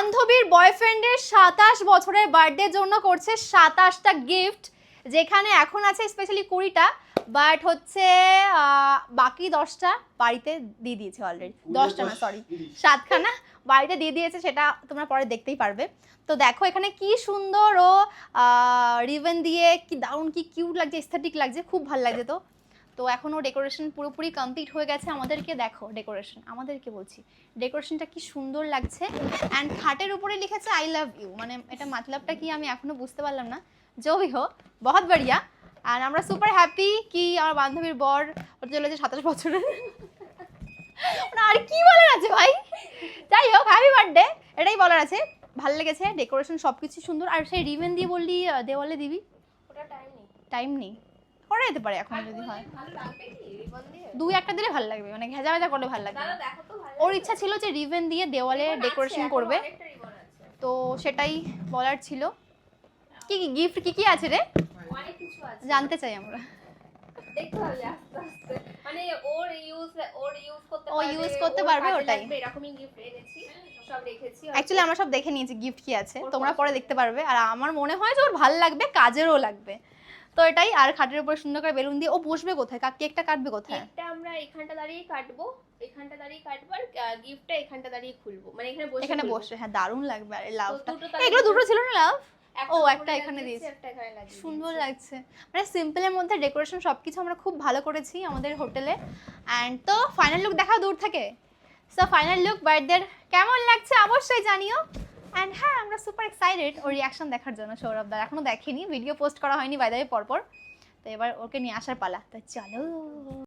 বান্ধবীর বয়ফ্রেন্ডের 27 বছরের বার্থডের জন্য করছে 27টা গিফট, যেখানে এখন আছে স্পেশালি 20টা, বাট হচ্ছে বাকি 10টা বাড়িতে দিয়ে দিয়েছে অলরেডি। 10টা না, সরি 7খানা বাড়িতে দিয়ে দিয়েছে, সেটা তোমরা পরে দেখতেই পারবে। তো দেখো এখানে কি সুন্দর ও রিবন দিয়ে কি দারুণ, কি কিউট লাগছে, এস্থেটিক লাগছে, খুব ভালো লাগছে। তো তো এখনও ডেকোরেশন পুরোপুরি কমপ্লিট হয়ে গেছে। আমাদেরকে দেখো ডেকোরেশন, আমাদেরকে বলছি ডেকোরেশনটা কি সুন্দর লাগছে। অ্যান্ড খাটের উপরে লিখেছে আই লাভ ইউ, মানে এটা মতলবটা কি আমি এখনো বুঝতে পারলাম না। जो भी हो बहुत बढ़िया। আর আমরা সুপার হ্যাপি কি আমার বান্ধবীর বর হতে চলেছে 27 বছরের। আর কি বলার আছে ভাই, যাই হোক হ্যাপি বার্থডে, এটাই বলার আছে। ভালো লেগেছে ডেকোরেশন, সব কিছু সুন্দর। আর সেই রিবন দিয়ে বললি দেওয়ালে দিবি, ওটা টাইম নেই, করা যেতে পারে এখন যদি হয়। ভালো লাগবে কি রিবন দিয়ে? 2-1টা দিলে ভালো লাগবে, মানে ঘেজা ভেজা করলে ভালো লাগবে। দাদা দেখো তো ভালো। ওর ইচ্ছা ছিল যে রিবন দিয়ে দেওয়ালে ডেকোরেশন করবে, অনেকটা রিবন আছে। তো সেটাই বলার ছিল। কি কি গিফট কি আছে রে, অনেক কিছু আছে, জানতে চাই আমরা। দেখতে হবে আস্তে আস্তে, মানে ওর ইউজ করতে ও পারবে, ইউজ করতে ওর পারবে, কাজে ওটাই। লাগবে, এরকমই গিফট এনেছি, সব রেখেছি। অ্যাকচুয়ালি আমরা সব দেখে নিয়েছি গিফট কি আছে, তোমরা পরে দেখতে পারবে। আর আমার মনে হয় যে ওর ভালো লাগবে, কাজেরও লাগবে, তো এটাই। আর খাটের উপর সুন্দর করে বেলুন দিয়ে ও বসবে কোথায়, কেকটা কাটবে কোথায়? কেকটা আমরা এখানটা দাঁড়িয়ে কাটবো, আর গিফটটা এখানটা দাঁড়িয়ে খুলবো, মানে এখানে বসে এখানে খুলবো। বসে, হ্যাঁ দারুণ লাগবে। আরে লাভটা, দুটো তাহলে এগুলো দুটো ছিল না লাভ? ও একটা একটা এখানে দিয়েছে, একটা এখানে লাগিয়ে সুন্দর দিয়েছি। লাগছে। মানে সিম্পলের মধ্যে ডেকোরেশন সবকিছু আমরা খুব ভালো করেছি আমাদের হোটেলে। অ্যান্ড তো ফাইনাল লুক দেখাও দূর থেকে। সো ফাইনাল লুক বার্থডের কেমন লাগছে অবশ্যই জানিও। অ্যান্ড হ্যাঁ আমরা সুপার এক্সাইটেড ওর রিয়াকশন দেখার জন্য। সৌরভদার এখনো দেখেনি, ভিডিও পোস্ট করা হয়নি বাই দ্য ওয়ে পরপর, তো এবার ওকে নিয়ে আসার পালা, তো চলো।